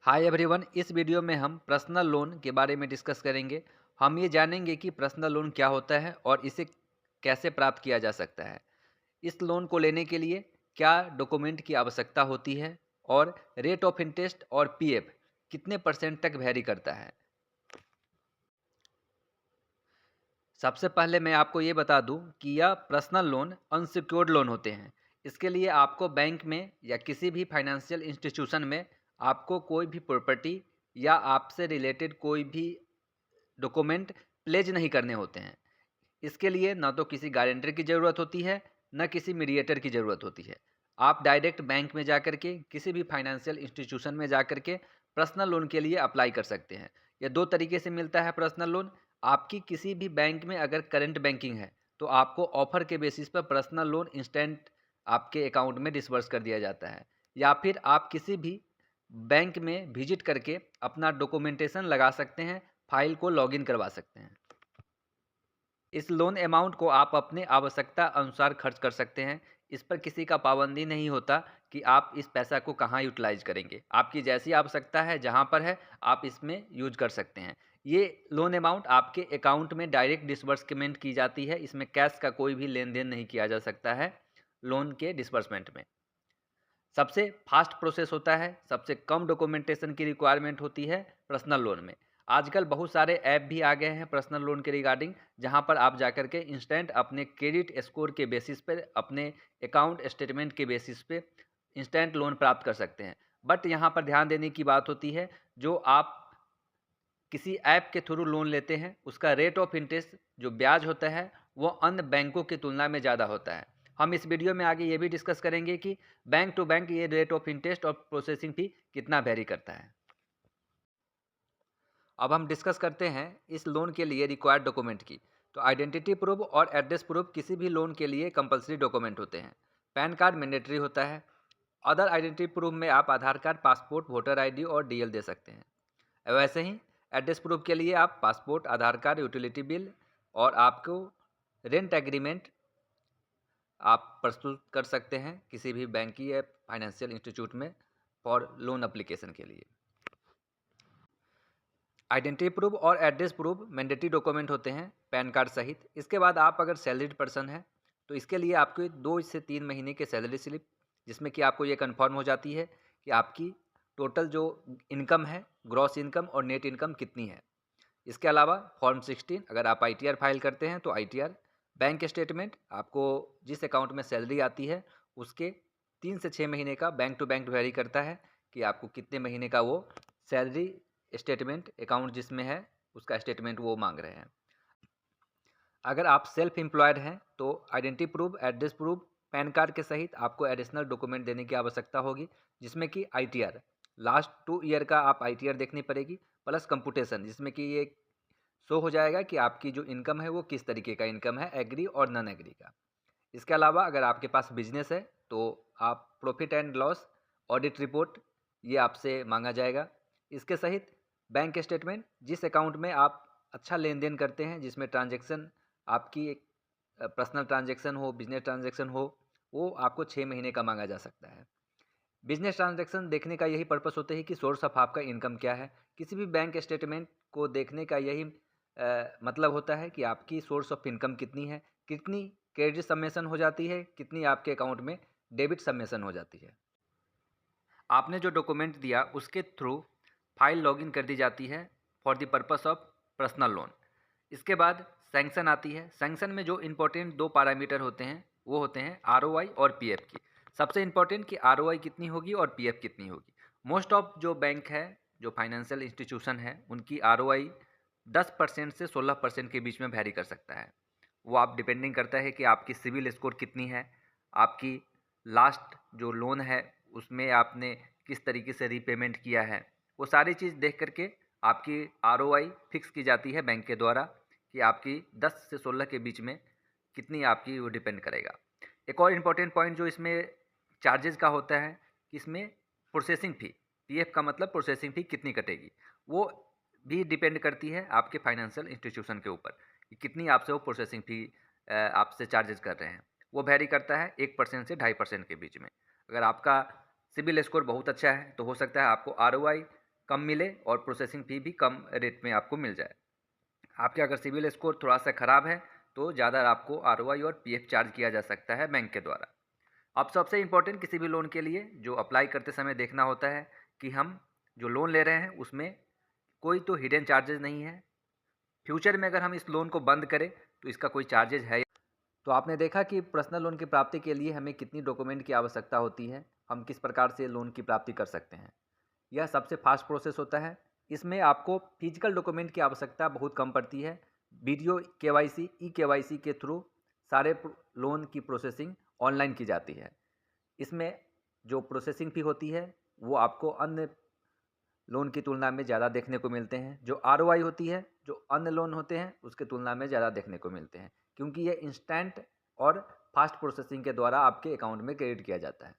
Hi everyone, इस video में हम पर्सनल लोन के बारे में डिस्कस करेंगे। हम ये जानेंगे कि पर्सनल लोन क्या होता है और इसे कैसे प्राप्त किया जा सकता है। इस लोन को लेने के लिए क्या डॉक्यूमेंट की आवश्यकता होती है और रेट ऑफ इंटरेस्ट और पीएफ कितने परसेंट तक वेरी करता है। सबसे पहले मैं आपको ये बता दूं कि यह पर्सनल लोन अनसिक्योर्ड लोन होते हैं। इसके लिए आपको बैंक में या किसी भी फाइनेंशियल इंस्टीट्यूशन में आपको कोई भी प्रॉपर्टी या आपसे रिलेटेड कोई भी डॉक्यूमेंट प्लेज नहीं करने होते हैं। इसके लिए ना तो किसी गारंटर की ज़रूरत होती है, ना किसी मीडिएटर की ज़रूरत होती है। आप डायरेक्ट बैंक में जा कर के किसी भी फाइनेंशियल इंस्टीट्यूशन में जा कर के पर्सनल लोन के लिए अप्लाई कर सकते हैं। यह दो तरीके से मिलता है पर्सनल लोन। आपकी किसी भी बैंक में अगर करंट बैंकिंग है तो आपको ऑफर के बेसिस पर पर्सनल लोन इंस्टेंट आपके अकाउंट में डिसबर्स कर दिया जाता है, या फिर आप किसी भी बैंक में विजिट करके अपना डॉक्यूमेंटेशन लगा सकते हैं, फाइल को लॉगिन करवा सकते हैं। इस लोन अमाउंट को आप अपने आवश्यकता अनुसार खर्च कर सकते हैं। इस पर किसी का पाबंदी नहीं होता कि आप इस पैसा को कहाँ यूटिलाइज करेंगे। आपकी जैसी आवश्यकता है जहाँ पर है आप इसमें यूज कर सकते हैं। ये लोन अमाउंट आपके अकाउंट में डायरेक्ट डिसबर्समेंट की जाती है। इसमें कैश का कोई भी लेन देन नहीं किया जा सकता है लोन के डिसबर्समेंट में। सबसे फास्ट प्रोसेस होता है, सबसे कम डॉक्यूमेंटेशन की रिक्वायरमेंट होती है पर्सनल लोन में। आजकल बहुत सारे ऐप भी आ गए हैं पर्सनल लोन के रिगार्डिंग, जहां पर आप जाकर के इंस्टेंट अपने क्रेडिट स्कोर के बेसिस पे, अपने अकाउंट स्टेटमेंट के बेसिस पे इंस्टेंट लोन प्राप्त कर सकते हैं। बट यहाँ पर ध्यान देने की बात होती है, जो आप किसी ऐप के थ्रू लोन लेते हैं उसका रेट ऑफ इंटरेस्ट जो ब्याज होता है वो अन्य बैंकों की तुलना में ज़्यादा होता है। हम इस वीडियो में आगे ये भी डिस्कस करेंगे कि बैंक टू बैंक ये रेट ऑफ इंटरेस्ट और प्रोसेसिंग फी कितना वेरी करता है। अब हम डिस्कस करते हैं इस लोन के लिए रिक्वायर्ड डॉक्यूमेंट की। तो आइडेंटिटी प्रूफ और एड्रेस प्रूफ किसी भी लोन के लिए कंपलसरी डॉक्यूमेंट होते हैं। पैन कार्ड मैंडेटरी होता है। अदर आइडेंटिटी प्रूफ में आप आधार कार्ड, पासपोर्ट, वोटर आईडी और डीएल दे सकते हैं। वैसे ही एड्रेस प्रूफ के लिए आप पासपोर्ट, आधार कार्ड, यूटिलिटी बिल और आपको रेंट एग्रीमेंट आप प्रस्तुत कर सकते हैं किसी भी बैंक की या फाइनेंशियल इंस्टीट्यूट में फॉर लोन एप्लीकेशन के लिए। आइडेंटिटी प्रूफ और एड्रेस प्रूफ मैंडेटरी डॉक्यूमेंट होते हैं पैन कार्ड सहित। इसके बाद आप अगर सैलरीड पर्सन है तो इसके लिए आपको 2 से 3 महीने के सैलरी स्लिप, जिसमें कि आपको ये कन्फर्म हो जाती है कि आपकी टोटल जो इनकम है, ग्रॉस इनकम और नेट इनकम कितनी है। इसके अलावा फॉर्म 16 अगर आप आईटीआर फाइल करते हैं तो आईटीआर, बैंक स्टेटमेंट आपको जिस अकाउंट में सैलरी आती है उसके 3 से 6 महीने का बैंक टू बैंक वेरी करता है कि आपको कितने महीने का वो सैलरी स्टेटमेंट अकाउंट जिसमें है उसका स्टेटमेंट वो मांग रहे हैं। अगर आप सेल्फ एम्प्लॉयड हैं तो identity proof, address proof, pan card के सहित आपको एडिशनल डॉक्यूमेंट देने की आवश्यकता होगी, जिसमें कि आईटीआर लास्ट 2 ईयर का आप आईटीआर देखनी पड़ेगी, प्लस कंपुटेशन जिसमें कि ये शो हो जाएगा कि आपकी जो इनकम है वो किस तरीके का इनकम है, एग्री और नॉन एग्री का। इसके अलावा अगर आपके पास बिजनेस है तो आप profit and loss audit report ये आपसे मांगा जाएगा। इसके सहित बैंक स्टेटमेंट, जिस अकाउंट में आप अच्छा लेन देन करते हैं, जिसमें ट्रांजैक्शन आपकी एक पर्सनल ट्रांजैक्शन हो, बिजनेस ट्रांजैक्शन हो, वो आपको 6 महीने का मांगा जा सकता है। बिजनेस ट्रांजैक्शन देखने का यही पर्पस होता है कि सोर्स ऑफ आपका इनकम क्या है। किसी भी बैंक स्टेटमेंट को देखने का यही मतलब होता है कि आपकी सोर्स ऑफ इनकम कितनी है, कितनी क्रेडिट सबमिशन हो जाती है, कितनी आपके अकाउंट में डेबिट सबमिशन हो जाती है। आपने जो डॉक्यूमेंट दिया उसके थ्रू फाइल लॉगिन कर दी जाती है for the purpose of personal loan. इसके बाद सैंक्शन आती है। सैंक्शन में जो इम्पोर्टेंट दो पैरामीटर होते हैं वो होते हैं आरओआई और पीएफ की। सबसे इम्पोर्टेंट कि आरओआई कितनी होगी और पीएफ कितनी होगी। मोस्ट ऑफ जो बैंक है, जो फाइनेंशियल इंस्टीट्यूशन है, उनकी आरओआई 10% से 16% के बीच में वैरी कर सकता है। वो आप डिपेंडिंग करता है कि आपकी सिविल स्कोर कितनी है, आपकी लास्ट जो लोन है उसमें आपने किस तरीके से रीपेमेंट किया है। वो सारी चीज़ देख करके आपकी आरओआई फिक्स की जाती है बैंक के द्वारा कि आपकी 10 से 16 के बीच में कितनी आपकी वो डिपेंड करेगा। एक और इम्पॉर्टेंट पॉइंट जो इसमें चार्जेस का होता है कि इसमें प्रोसेसिंग फ़ी, पीएफ का मतलब प्रोसेसिंग फ़ी कितनी कटेगी, वो भी डिपेंड करती है आपके फाइनेंशियल इंस्टीट्यूशन के ऊपर कि कितनी आपसे वो प्रोसेसिंग फ़ी आपसे चार्जेस कर रहे हैं। वो वेरी करता है 1% से 2.5% के बीच में। अगर आपका सिबिल स्कोर बहुत अच्छा है तो हो सकता है आपको आरओआई कम मिले और प्रोसेसिंग फ़ी भी कम रेट में आपको मिल जाए। आपके अगर सिबिल स्कोर थोड़ा सा ख़राब है तो ज़्यादा आपको आरओआई और पीएफ चार्ज किया जा सकता है बैंक के द्वारा। अब सबसे इम्पोर्टेंट किसी भी लोन के लिए जो अप्लाई करते समय देखना होता है कि हम जो लोन ले रहे हैं उसमें कोई तो हिडन चार्जेस नहीं है। फ्यूचर में अगर हम इस लोन को बंद करें तो इसका कोई चार्जेस है। तो आपने देखा कि पर्सनल लोन की प्राप्ति के लिए हमें कितनी डॉक्यूमेंट की आवश्यकता होती है, हम किस प्रकार से लोन की प्राप्ति कर सकते हैं। यह सबसे फास्ट प्रोसेस होता है। इसमें आपको फिजिकल डॉक्यूमेंट की आवश्यकता बहुत कम पड़ती है। वीडियो केवाईसी, ई केवाईसी के थ्रू सारे लोन की प्रोसेसिंग ऑनलाइन की जाती है। इसमें जो प्रोसेसिंग फ़ी होती है वो आपको अन्य लोन की तुलना में ज़्यादा देखने को मिलते हैं। जो आरओआई होती है, जो अन्य लोन होते हैं उसकी तुलना में ज़्यादा देखने को मिलते हैं, क्योंकि ये इंस्टेंट और फास्ट प्रोसेसिंग के द्वारा आपके अकाउंट में क्रेडिट किया जाता है।